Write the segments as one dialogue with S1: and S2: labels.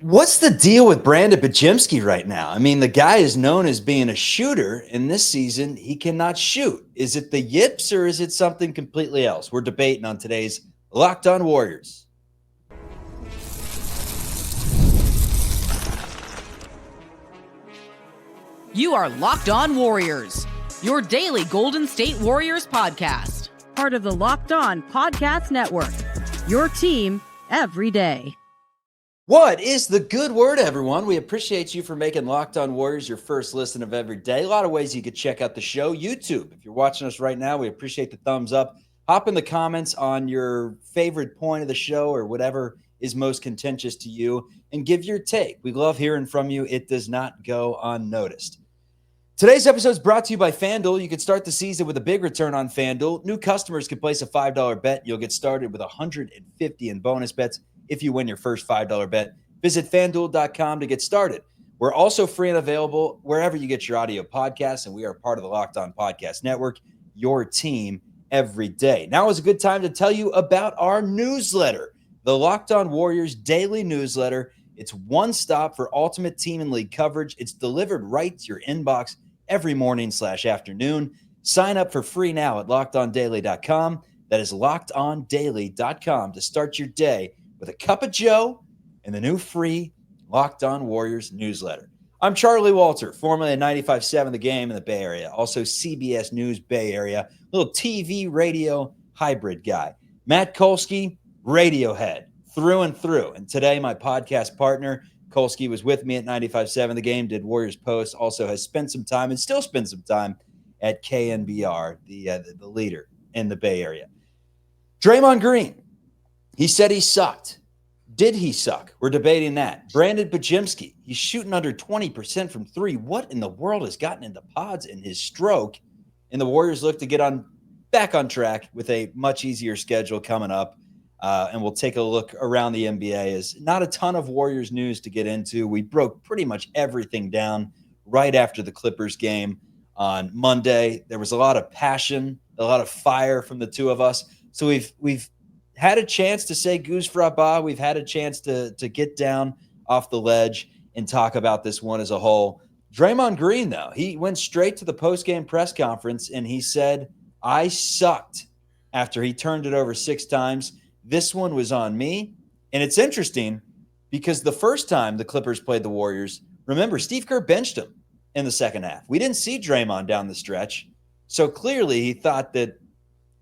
S1: What's the deal with Brandin Podziemski right now? I mean, the guy is known as being a shooter, and this season he cannot shoot. Is it the yips or is it something completely else? We're debating on today's Locked On Warriors.
S2: You are Locked On Warriors, your daily Golden State Warriors podcast.
S3: Part of the Locked On Podcast Network, your team every day.
S1: What is the good word, everyone? We appreciate you for making Locked On Warriors your first listen of every day. A lot of ways you could check out the show. YouTube, if you're watching us right now, we appreciate the thumbs up. Hop in the comments on your favorite point of the show or whatever is most contentious to you and give your take. We love hearing from you. It does not go unnoticed. Today's episode is brought to you by FanDuel. You can start the season with a big return on FanDuel. New customers can place a $5 bet. You'll get started with $150 in bonus bets if you win your first $5 bet. Visit FanDuel.com to get started. We're also free and available wherever you get your audio podcasts, and we are part of the Locked On Podcast Network, your team every day. Now is a good time to tell you about our newsletter, the Locked On Warriors Daily Newsletter. It's one stop for ultimate team and league coverage. It's delivered right to your inbox every morning/afternoon. Sign up for free now at lockedondaily.com. That is lockedondaily.com to start your day with a cup of Joe and the new free Locked On Warriors newsletter. I'm Charlie Walter, formerly at 95.7 The Game in the Bay Area, also CBS News Bay Area, little TV radio hybrid guy. Matt Kolsky, Radiohead, through and through. And today, my podcast partner, Kolsky, was with me at 95.7 The Game, did Warriors Post, also has spent some time and still spends some time at KNBR, the leader in the Bay Area. Draymond Green, he said he sucked. Did he suck? We're debating that. Brandin Podziemski, he's shooting under 20% from three. What in the world has gotten into Podz in his stroke? And the Warriors look to get back on track with a much easier schedule coming up. And we'll take a look around the NBA. Is not a ton of Warriors news to get into. We broke pretty much everything down right after the Clippers game on Monday. There was a lot of passion, a lot of fire from the two of us. So we've had a chance to say goose fraba. We've had a chance to get down off the ledge and talk about this one as a whole. Draymond Green, though, he went straight to the post-game press conference and he said, I sucked after he turned it over 6 times. This one was on me. And it's interesting because the first time the Clippers played the Warriors, remember, Steve Kerr benched him in the second half. We didn't see Draymond down the stretch. So clearly he thought that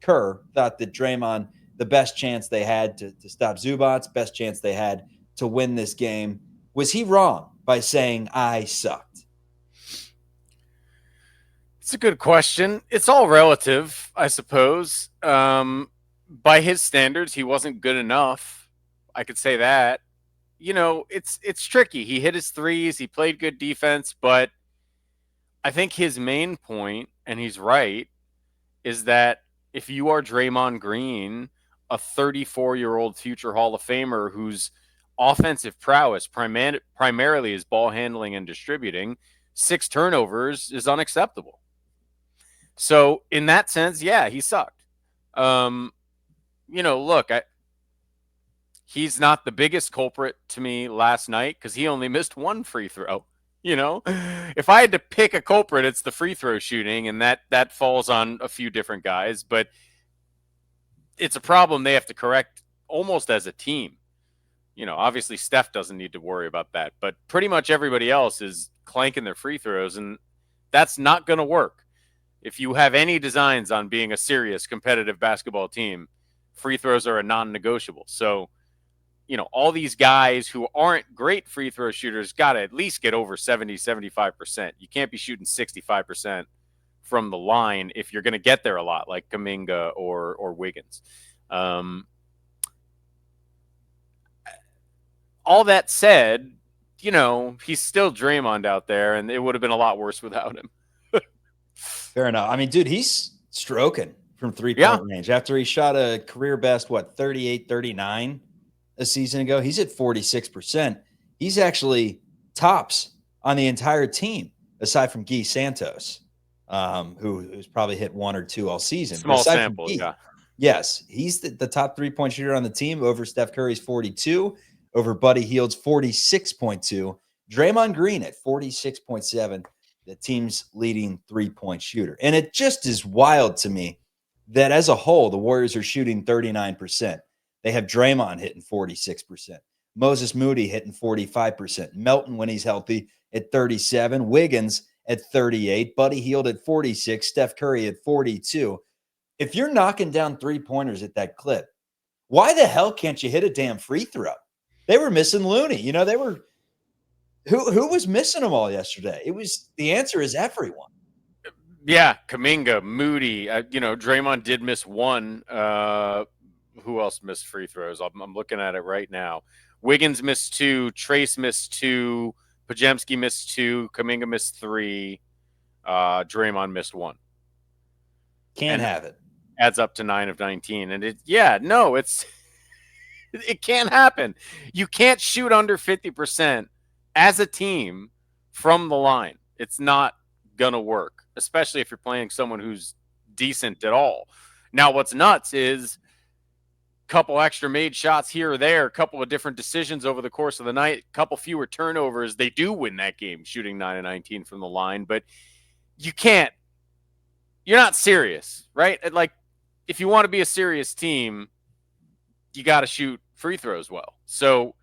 S1: Draymond, the best chance they had to stop Zubac, best chance they had to win this game. Was he wrong by saying, I sucked?
S4: It's a good question. It's all relative, I suppose. By his standards, he wasn't good enough. I could say that. You know, it's tricky. He hit his threes. He played good defense. But I think his main point, and he's right, is that if you are Draymond Green, a 34-year-old future Hall of Famer whose offensive prowess primarily is ball handling and distributing, 6 turnovers is unacceptable. So in that sense, yeah, he sucked. Look, he's not the biggest culprit to me last night because he only missed 1 free throw. If I had to pick a culprit, it's the free throw shooting, and that falls on a few different guys. But it's a problem they have to correct almost as a team. Obviously Steph doesn't need to worry about that, but pretty much everybody else is clanking their free throws, and that's not going to work. If you have any designs on being a serious competitive basketball team, free throws are a non-negotiable. So, all these guys who aren't great free throw shooters got to at least get over 70, 75%. You can't be shooting 65% from the line if you're going to get there a lot, like Kuminga or Wiggins. All that said, he's still Draymond out there, and it would have been a lot worse without him.
S1: Fair enough. I mean, dude, he's stroking from three-point range. After he shot a career best, 38, 39 a season ago, he's at 46%. He's actually tops on the entire team, aside from Guy Santos, who's probably hit 1 or 2 all season.
S4: Small sample, yeah.
S1: Yes, he's the top 3-point shooter on the team over Steph Curry's 42. over Buddy Hield's 46.2. Draymond Green at 46.7, the team's leading three-point shooter. And it just is wild to me that as a whole, the Warriors are shooting 39%. They have Draymond hitting 46%. Moses Moody hitting 45%. Melton, when he's healthy, at 37. Wiggins at 38. Buddy Hield at 46. Steph Curry at 42. If you're knocking down three-pointers at that clip, why the hell can't you hit a damn free throw? They were missing Looney. They were who was missing them all yesterday? The answer is everyone.
S4: Yeah, Kuminga, Moody. Draymond did miss one. Who else missed free throws? I'm looking at it right now. Wiggins missed 2. Trace missed 2. Podziemski missed 2. Kuminga missed 3. Draymond missed 1.
S1: Can't have it.
S4: Adds up to 9 of 19. And it can't happen. You can't shoot under 50% as a team from the line. It's not going to work, especially if you're playing someone who's decent at all. Now, what's nuts is a couple extra made shots here or there, a couple of different decisions over the course of the night, a couple fewer turnovers. They do win that game shooting 9 of 19 from the line, but you're not serious, right? Like, if you want to be a serious team, you got to shoot free throws well. So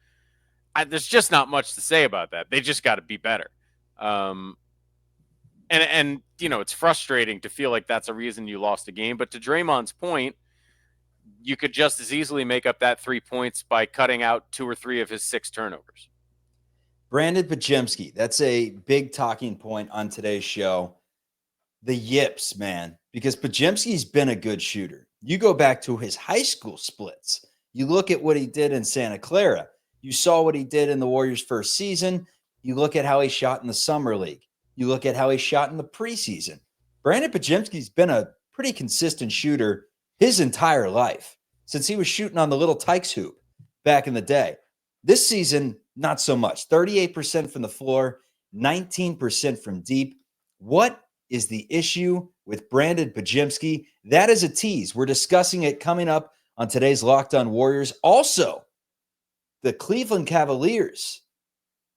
S4: there's just not much to say about that. They just got to be better. And it's frustrating to feel like that's a reason you lost a game. But to Draymond's point, you could just as easily make up that 3 points by cutting out 2 or 3 of his 6 turnovers.
S1: Brandin Podziemski, that's a big talking point on today's show. The yips, man, because Podziemski's been a good shooter. You go back to his high school splits. You look at what he did in Santa Clara. You saw what he did in the Warriors' first season. You look at how he shot in the summer league. You look at how he shot in the preseason. Brandin Podziemski's been a pretty consistent shooter his entire life since he was shooting on the little Tykes hoop back in the day. This season, not so much. 38% from the floor, 19% from deep. What is the issue with Brandin Podziemski? That is a tease. We're discussing it coming up on today's Locked On Warriors. Also, the Cleveland Cavaliers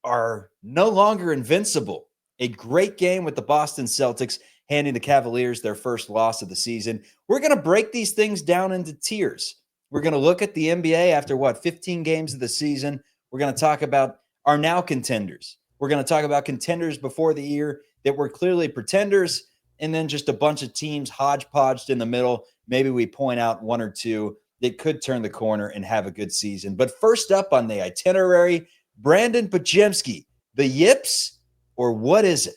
S1: are no longer invincible. A great game with the Boston Celtics, handing the Cavaliers their first loss of the season. We're going to break these things down into tiers. We're going to look at the NBA after 15 games of the season. We're going to talk about our now contenders. We're going to talk about contenders before the year that were clearly pretenders, and then just a bunch of teams hodgepodged in the middle. Maybe we point out 1 or 2 that could turn the corner and have a good season. But first up on the itinerary, Brandin Podziemski, the yips, or what is it?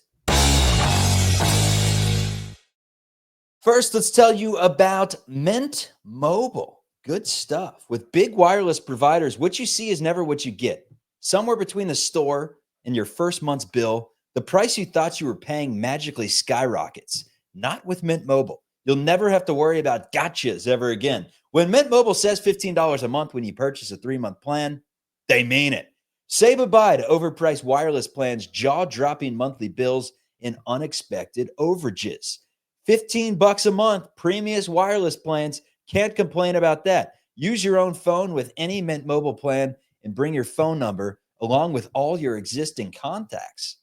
S1: First, let's tell you about Mint Mobile. Good stuff. With big wireless providers, what you see is never what you get. Somewhere between the store and your first month's bill, the price you thought you were paying magically skyrockets. Not with Mint Mobile. You'll never have to worry about gotchas ever again. When Mint Mobile says $15 a month when you purchase a 3-month plan, they mean it. Say goodbye to overpriced wireless plans, jaw-dropping monthly bills, and unexpected overages. $15 a month, premium wireless plans. Can't complain about that. Use your own phone with any Mint Mobile plan and bring your phone number along with all your existing contacts.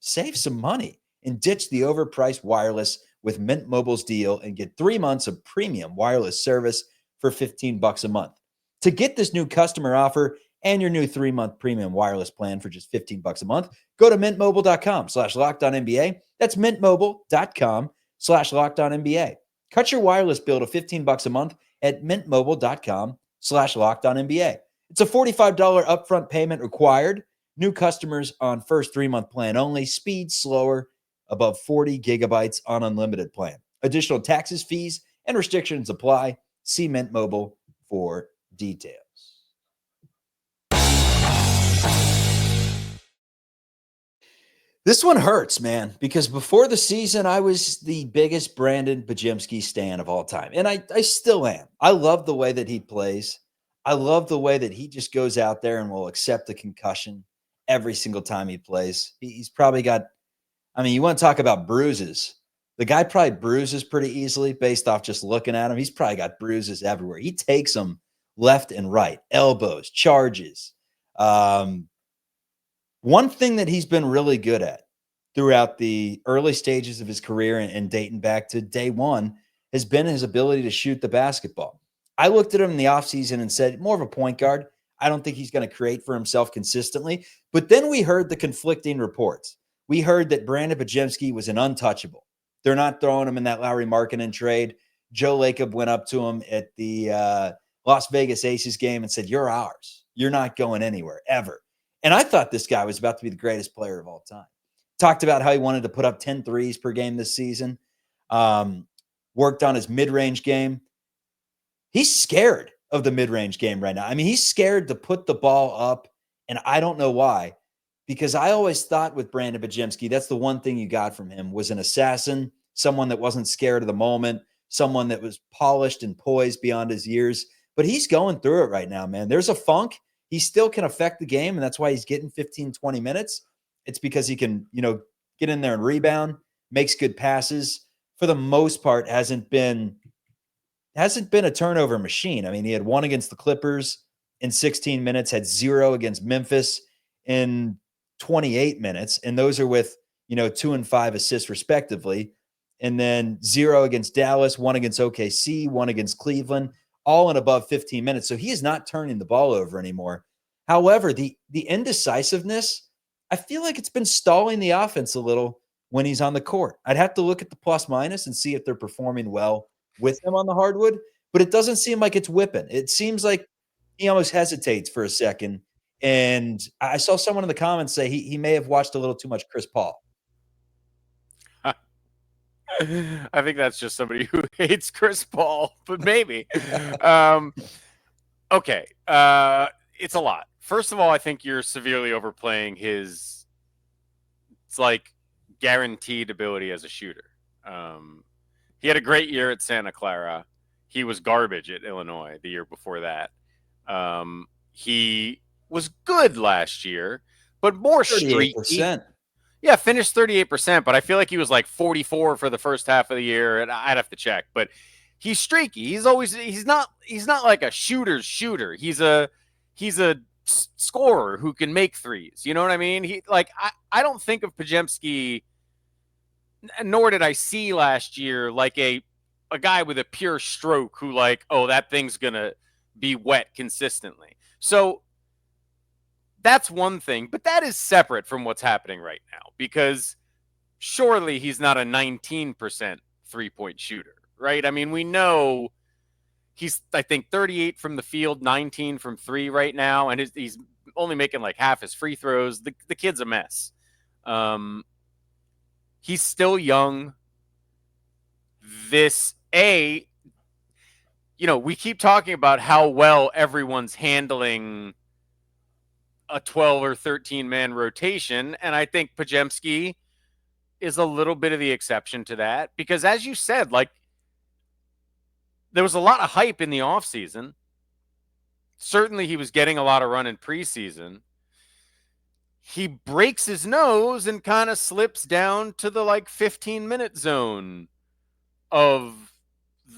S1: Save some money and ditch the overpriced wireless with Mint Mobile's deal and get 3 months of premium wireless service for $15 a month. To get this new customer offer and your new 3-month premium wireless plan for just $15 a month, go to mintmobile.com/LockedOnNBA. That's mintmobile.com/LockedOnNBA. Cut your wireless bill to $15 a month at mintmobile.com/LockedOnNBA. It's a $45 upfront payment required. New customers on first 3-month plan only. Speed slower, above 40 gigabytes on unlimited plan. Additional taxes, fees, and restrictions apply. See Mint Mobile for details. This one hurts, man, because before the season, I was the biggest Brandin Podziemski stan of all time. And I still am. I love the way that he plays. I love the way that he just goes out there and will accept a concussion every single time he plays. He's probably got, you want to talk about bruises. The guy probably bruises pretty easily based off just looking at him. He's probably got bruises everywhere. He takes them left and right, elbows, charges, One thing that he's been really good at throughout the early stages of his career and dating back to day one has been his ability to shoot the basketball. I looked at him in the offseason and said, more of a point guard. I don't think he's going to create for himself consistently. But then we heard the conflicting reports. We heard that Brandin Podziemski was an untouchable. They're not throwing him in that Lauri Markkanen trade. Joe Lacob went up to him at the Las Vegas Aces game and said, "You're ours. You're not going anywhere, ever." And I thought this guy was about to be the greatest player of all time. Talked about how he wanted to put up 10 threes per game this season. Worked on his mid-range game. He's scared of the mid-range game right now. I mean, he's scared to put the ball up, and I don't know why. Because I always thought with Brandin Podziemski, that's the one thing you got from him was an assassin, someone that wasn't scared of the moment, someone that was polished and poised beyond his years. But he's going through it right now, man. There's a funk. He still can affect the game, and that's why he's getting 15, 20 minutes. It's because he can, get in there and rebound, makes good passes. For the most part, hasn't been a turnover machine. I mean, he had one against the Clippers in 16 minutes, had 0 against Memphis in 28 minutes, and those are with 2 and 5 assists respectively, and then 0 against Dallas, 1 against OKC, 1 against Cleveland, all in above 15 minutes. So he is not turning the ball over anymore. However, the indecisiveness, I feel like it's been stalling the offense a little when he's on the court. I'd have to look at the plus minus and see if they're performing well with him on the hardwood, but it doesn't seem like it's whipping. It seems like he almost hesitates for a second. And I saw someone in the comments say he may have watched a little too much Chris Paul.
S4: I think that's just somebody who hates Chris Paul, but maybe. Okay. It's a lot. First of all, I think you're severely overplaying his, it's like guaranteed ability as a shooter. He had a great year at Santa Clara. He was garbage at Illinois the year before that. He was good last year, but more streaky. Yeah, finished 38%, but I feel like he was like 44 for the first half of the year, and I'd have to check. But he's streaky. He's not like a shooter's shooter. He's a scorer who can make threes. You know what I mean? I don't think of Podziemski, nor did I see last year like a guy with a pure stroke who that thing's gonna be wet consistently. So that's one thing, but that is separate from what's happening right now, because surely he's not a 19% three-point shooter, right? I mean, we know he's, I think, 38 from the field, 19 from three right now, and he's only making like half his free throws. The kid's a mess. He's still young. We keep talking about how well everyone's handling a 12 or 13 man rotation. And I think Podziemski is a little bit of the exception to that, because as you said, there was a lot of hype in the offseason. Certainly he was getting a lot of run in preseason. He breaks his nose and kind of slips down to the 15-minute zone of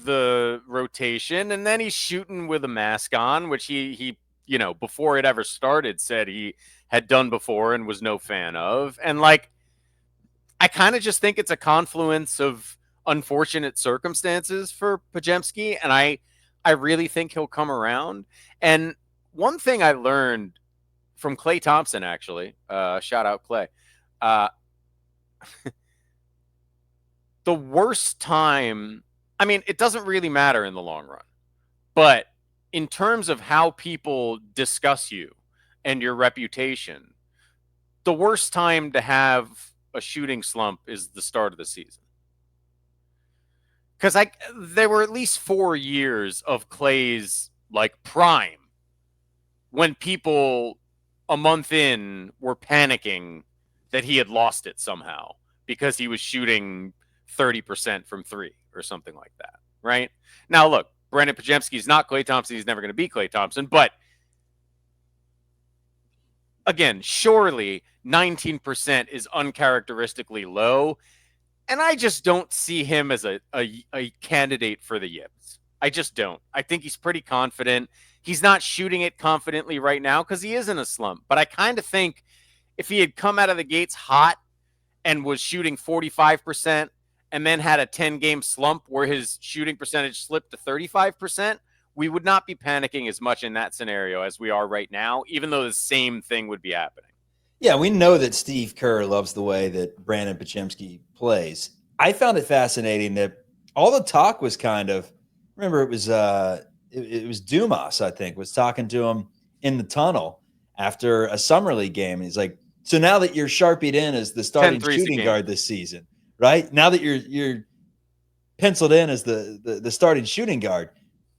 S4: the rotation. And then he's shooting with a mask on, which he before it ever started, said he had done before and was no fan of. And I kind of just think it's a confluence of unfortunate circumstances for Podziemski. And I really think he'll come around. And one thing I learned from Klay Thompson, actually, shout out Klay, the worst time, I mean, it doesn't really matter in the long run, but in terms of how people discuss you and your reputation, the worst time to have a shooting slump is the start of the season. Because there were at least 4 years of Klay's prime when people a month in were panicking that he had lost it somehow because he was shooting 30% from three or something like that, right? Now, look, Brandin Podziemski is not Klay Thompson. He's never going to be Klay Thompson. But again, surely 19% is uncharacteristically low. And I just don't see him as a candidate for the yips. I just don't. I think he's pretty confident. He's not shooting it confidently right now because he is in a slump. But I kind of think if he had come out of the gates hot and was shooting 45% and then had a 10-game slump where his shooting percentage slipped to 35%, we would not be panicking as much in that scenario as we are right now, even though the same thing would be happening.
S1: Yeah, we know that Steve Kerr loves the way that Brandin Podziemski plays. I found it fascinating that all the talk was kind of, remember it was Dumas, I think, was talking to him in the tunnel after a summer league game. And he's like, so now that you're sharpied in as the starting shooting guard this season, right? Now that you're penciled in as the starting shooting guard,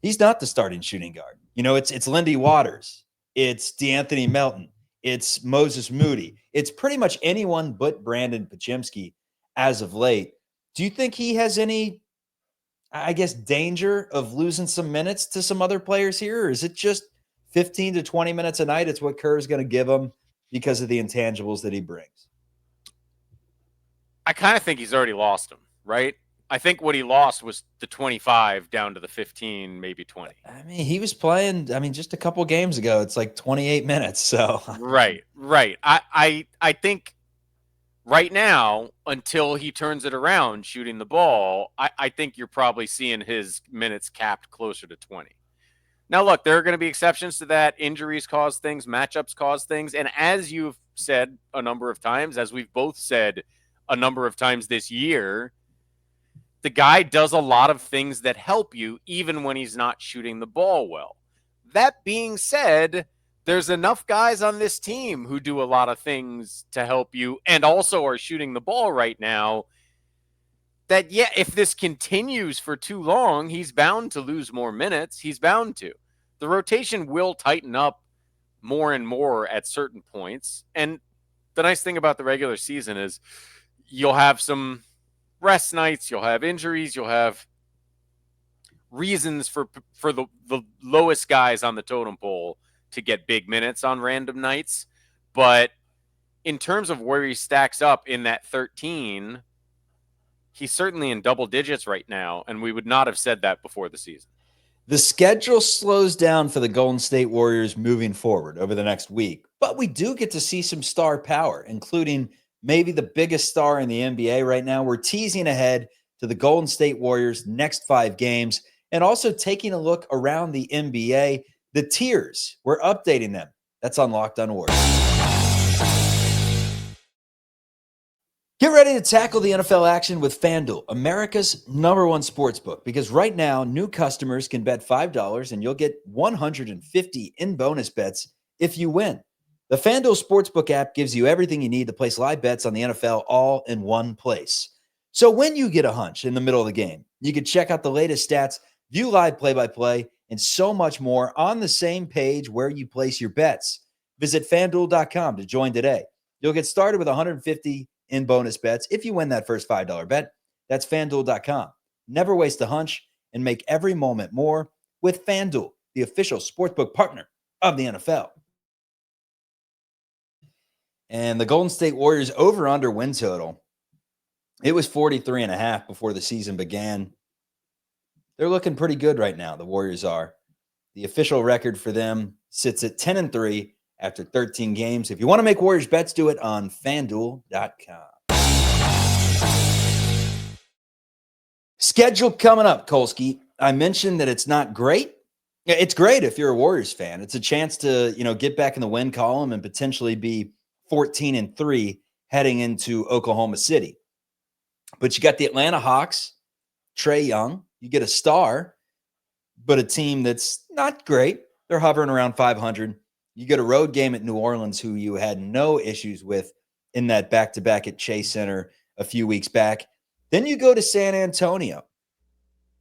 S1: he's not the starting shooting guard. It's Lindy Waters, it's DeAnthony Melton, it's Moses Moody. It's pretty much anyone but Brandin Podziemski as of late. Do you think he has any, I guess, danger of losing some minutes to some other players here? Or is it just 15 to 20 minutes a night? It's what Kerr's going to give him because of the intangibles that he brings.
S4: I kind of think he's already lost him, right? I think what he lost was the 25 down to the 15, maybe 20.
S1: I mean, he was playing, just a couple games ago, it's like 28 minutes. So
S4: Right. I think right now, until he turns it around shooting the ball, I think you're probably seeing his minutes capped closer to 20. Now, look, there are going to be exceptions to that. Injuries cause things, matchups cause things. And as you've said a number of times, as we've both said a number of times this year, the guy does a lot of things that help you even when he's not shooting the ball well. That being said, there's enough guys on this team who do a lot of things to help you and also are shooting the ball right now that, yeah, if this continues for too long, he's bound to lose more minutes. He's bound to. The rotation will tighten up more and more at certain points. And the nice thing about the regular season is you'll have some rest nights, you'll have injuries, you'll have reasons for the lowest guys on the totem pole to get big minutes on random nights. But in terms of where he stacks up in that 13, he's certainly in double digits right now, and we would not have said that before the season.
S1: The schedule slows down for the Golden State Warriors moving forward over the next week, but we do get to see some star power, including maybe the biggest star in the NBA right now. We're teasing ahead to the Golden State Warriors' next 5 games and also taking a look around the NBA. The tiers, we're updating them. That's on Locked On Warriors. Get ready to tackle the NFL action with FanDuel, America's #1 sportsbook, because right now, new customers can bet $5 and you'll get 150 in bonus bets if you win. The FanDuel Sportsbook app gives you everything you need to place live bets on the NFL all in one place. So when you get a hunch in the middle of the game, you can check out the latest stats, view live play-by-play, and so much more on the same page where you place your bets. Visit FanDuel.com to join today. You'll get started with 150 in bonus bets if you win that first $5 bet. That's FanDuel.com. Never waste a hunch and make every moment more with FanDuel, the official sportsbook partner of the NFL. And the Golden State Warriors over-under win total, it was 43.5 before the season began. They're looking pretty good right now, the Warriors are. The official record for them sits at 10-3 after 13 games. If you want to make Warriors bets, do it on FanDuel.com. Schedule coming up, Kolsky. I mentioned that it's not great. It's great if you're a Warriors fan. It's a chance to, get back in the win column and potentially be 14-3 heading into Oklahoma City. But you got the Atlanta Hawks, Trae Young. You get a star, but a team that's not great. They're hovering around 500. You get a road game at New Orleans, who you had no issues with in that back-to-back at Chase Center a few weeks back. Then you go to San Antonio.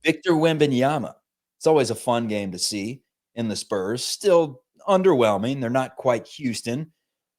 S1: Victor Wembanyama. It's always a fun game to see in the Spurs. Still underwhelming. They're not quite Houston,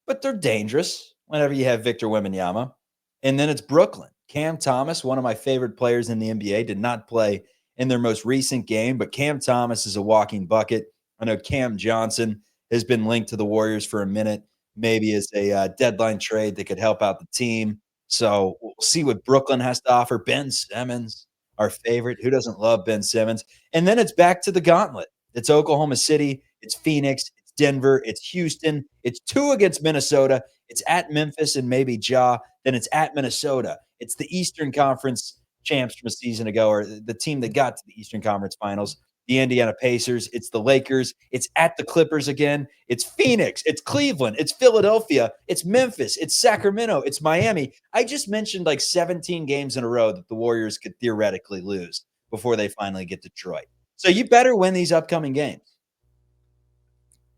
S1: but they're dangerous whenever you have Victor Wembanyama. And then it's Brooklyn. Cam Thomas, one of my favorite players in the NBA, did not play in their most recent game, but Cam Thomas is a walking bucket. I know Cam Johnson has been linked to the Warriors for a minute, maybe as a deadline trade that could help out the team. So we'll see what Brooklyn has to offer. Ben Simmons, our favorite. Who doesn't love Ben Simmons? And then it's back to the gauntlet. It's Oklahoma City. it's Phoenix, it's Denver, it's Houston, it's 2 against Minnesota, it's at Memphis and maybe Ja, then it's at Minnesota. It's the Eastern Conference champs from a season ago, or the team that got to the Eastern Conference Finals, the Indiana Pacers, it's the Lakers, it's at the Clippers again, it's Phoenix, it's Cleveland, it's Philadelphia, it's Memphis, it's Sacramento, it's Miami. I just mentioned like 17 games in a row that the Warriors could theoretically lose before they finally get Detroit. So you better win these upcoming games.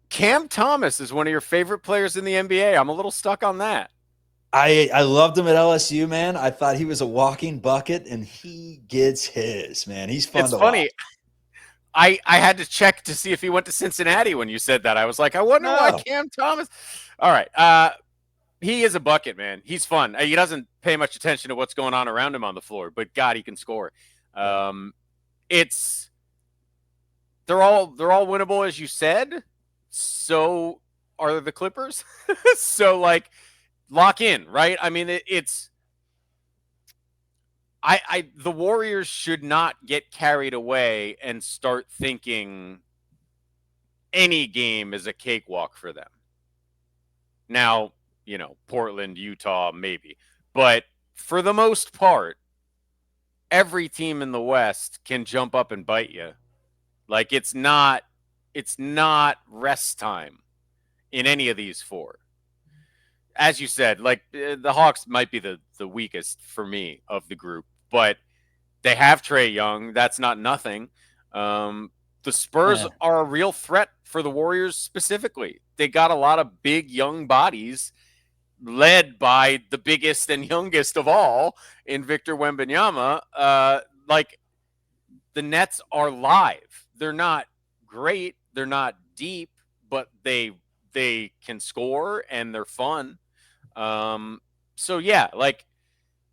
S4: Cam Thomas is one of your favorite players in the NBA. I'm a little stuck on that.
S1: I loved him at LSU, man. I thought he was a walking bucket, and he gets his, man. He's fun to
S4: funny.
S1: watch.
S4: I had to check to see if he went to Cincinnati when you said that. I was like, I wonder why Cam Thomas. All right. He is a bucket, man. He's fun. He doesn't pay much attention to what's going on around him on the floor, but God, he can score. They're all winnable, as you said. So are the Clippers. So like, lock in, right? I mean, the Warriors should not get carried away and start thinking any game is a cakewalk for them. Now, Portland, Utah, maybe. But for the most part, every team in the West can jump up and bite you. Like it's not rest time in any of these 4. As you said, like the Hawks might be the weakest for me of the group, but they have Trae Young. That's not nothing. The Spurs are a real threat for the Warriors specifically. They got a lot of big young bodies led by the biggest and youngest of all in Victor Wembanyama. Like the Nets are live. They're not great. They're not deep, but they can score and they're fun. So yeah, like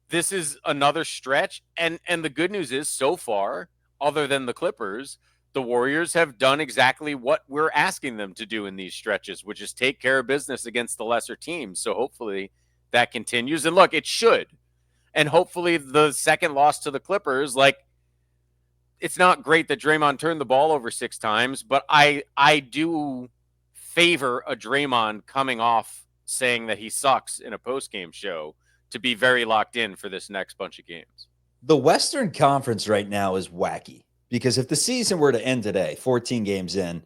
S4: this is another stretch. And the good news is so far, other than the Clippers, the Warriors have done exactly what we're asking them to do in these stretches, which is take care of business against the lesser teams. So hopefully that continues. And look, it should. And hopefully the second loss to the Clippers, like it's not great that Draymond turned the ball over 6 times, but I do favor a Draymond coming off saying that he sucks in a post-game show to be very locked in for this next bunch of games.
S1: The Western Conference right now is wacky because if the season were to end today, 14 games in,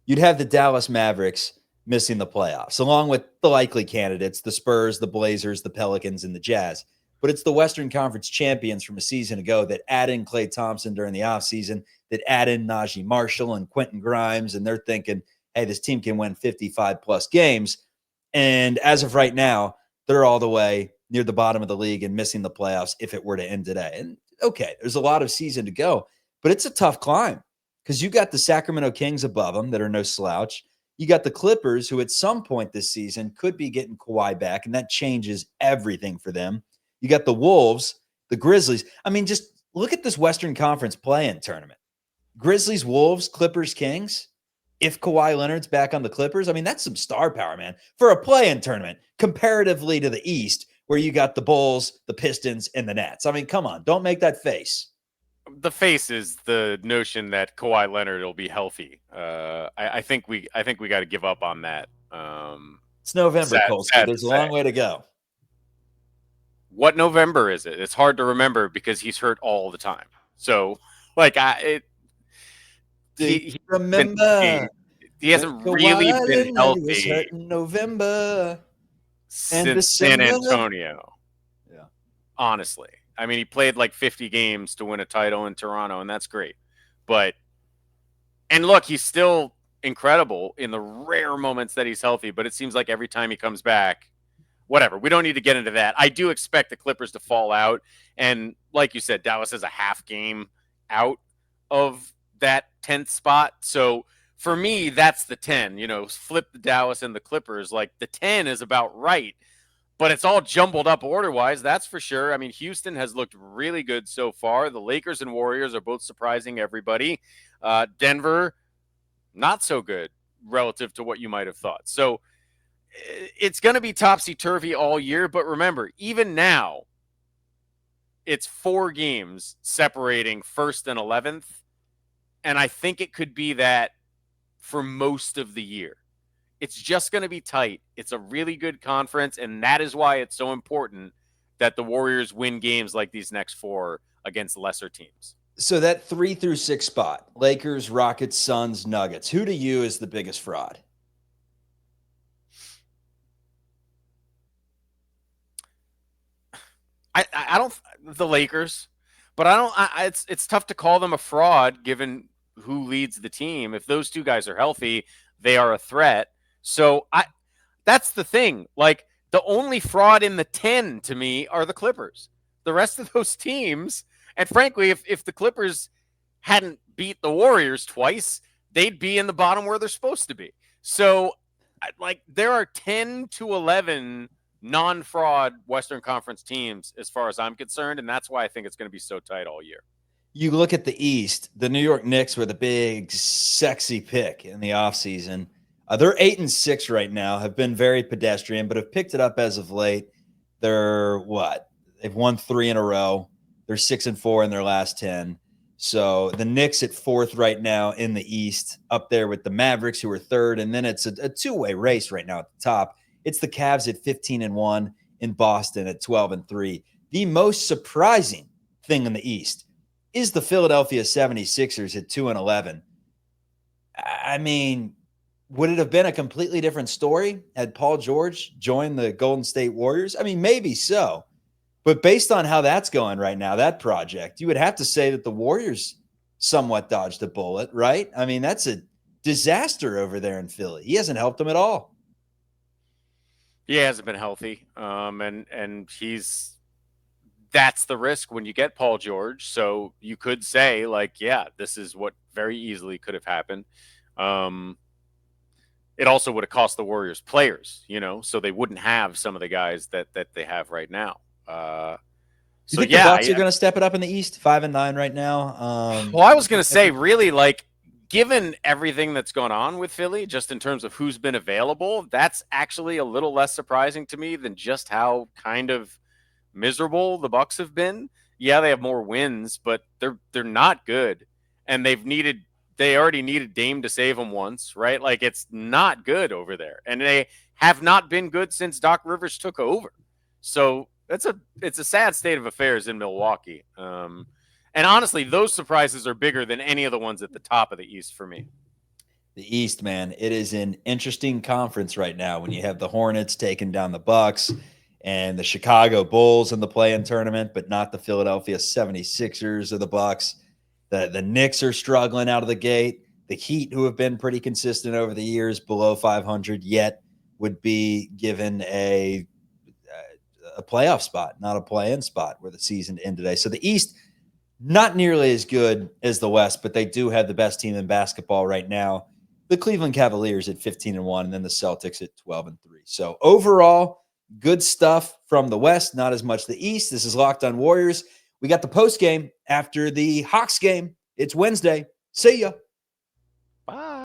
S1: you'd have the Dallas Mavericks missing the playoffs, along with the likely candidates, the Spurs, the Blazers, the Pelicans, and the Jazz. But it's the Western Conference champions from a season ago that add in Klay Thompson during the offseason, that add in Najee Marshall and Quentin Grimes, and they're thinking, hey, this team can win 55-plus games. And as of right now, they're all the way near the bottom of the league and missing the playoffs if it were to end today. And okay, there's a lot of season to go, but it's a tough climb because you got the Sacramento Kings above them that are no slouch. You got the Clippers, who at some point this season could be getting Kawhi back, and that changes everything for them. You got the Wolves, the Grizzlies. I mean, just look at this Western Conference play-in tournament. Grizzlies, Wolves, Clippers, Kings. If Kawhi Leonard's back on the Clippers, I mean, that's some star power, man, for a play-in tournament comparatively to the East, where you got the Bulls, the Pistons, and the Nets. I mean, come on, don't make that face.
S4: The face is the notion that Kawhi Leonard will be healthy. I think we got to give up on that.
S1: It's November, Colsky. There's a long way to go.
S4: What November is it? It's hard to remember because he's hurt all the time. So, like, he
S1: remember
S4: he hasn't really been healthy.
S1: Was hurt in November
S4: since San Antonio.
S1: Yeah,
S4: honestly, I mean, he played like 50 games to win a title in Toronto, and that's great. And look, he's still incredible in the rare moments that he's healthy. But it seems like every time he comes back, whatever. We don't need to get into that. I do expect the Clippers to fall out, and like you said, Dallas is a half game out of that 10th spot. So for me, that's the 10, flip the Dallas and the Clippers. Like the 10 is about right, but it's all jumbled up order wise. That's for sure. I mean, Houston has looked really good so far. The Lakers and Warriors are both surprising everybody. Denver, not so good relative to what you might have thought. So it's going to be topsy-turvy all year. But remember, even now, it's 4 games separating 1st and 11th. And I think it could be that for most of the year. It's just going to be tight. It's a really good conference, and that is why it's so important that the Warriors win games like these next 4 against lesser teams.
S1: So that 3 through 6 spot, Lakers, Rockets, Suns, Nuggets, who to you is the biggest fraud?
S4: I don't, the Lakers, but it's tough to call them a fraud given who leads the team. If those two guys are healthy, they are a threat. So that's the thing. Like, the only fraud in the 10 to me are the Clippers. The rest of those teams, and frankly, if the Clippers hadn't beat the Warriors twice, they'd be in the bottom where they're supposed to be. So, like, there are 10 to 11 non-fraud Western Conference teams as far as I'm concerned, and that's why I think it's going to be so tight all year.
S1: You look at the East, the New York Knicks were the big, sexy pick in the offseason. They're 8-6 right now, have been very pedestrian, but have picked it up as of late. They're what? They've won 3 in a row. They're 6-4 in their last 10. So the Knicks at 4th right now in the East, up there with the Mavericks, who are 3rd, and then it's a two-way race right now at the top. It's the Cavs at 15-1 in Boston at 12-3. The most surprising thing in the East is the Philadelphia 76ers at 2-11. I mean, would it have been a completely different story had Paul George joined the Golden State Warriors? I mean, maybe so. But based on how that's going right now, that project, you would have to say that the Warriors somewhat dodged a bullet, right? I mean, that's a disaster over there in Philly. He hasn't helped them at all.
S4: He hasn't been healthy. And that's the risk when you get Paul George. So you could say, like, yeah, this is what very easily could have happened. It also would have cost the Warriors players, so they wouldn't have some of the guys that they have right now.
S1: You think the Bucks are going to step it up in the East? 5-9 right now.
S4: Well, I was going to say, really, like, given everything that's gone on with Philly, just in terms of who's been available, that's actually a little less surprising to me than just how kind of miserable the Bucks have been. Yeah, they have more wins, but they're not good, and they already needed Dame to save them once, right? Like, it's not good over there, and they have not been good since Doc Rivers took over. So it's a sad state of affairs in Milwaukee. And honestly, those surprises are bigger than any of the ones at the top of the East for me.
S1: The East, man, it is an interesting conference right now when you have the Hornets taking down the Bucks and the Chicago Bulls in the play-in tournament, but not the Philadelphia 76ers or the Bucks. The Knicks are struggling out of the gate. The Heat, who have been pretty consistent over the years, below 500, yet would be given a playoff spot, not a play-in spot where the season ended today. So the East, not nearly as good as the West, but they do have the best team in basketball right now. The Cleveland Cavaliers at 15-1, and then the Celtics at 12-3. So overall, good stuff from the West, not as much the East. This is Locked On Warriors. We got the post game after the Hawks game. It's Wednesday. See ya.
S4: Bye.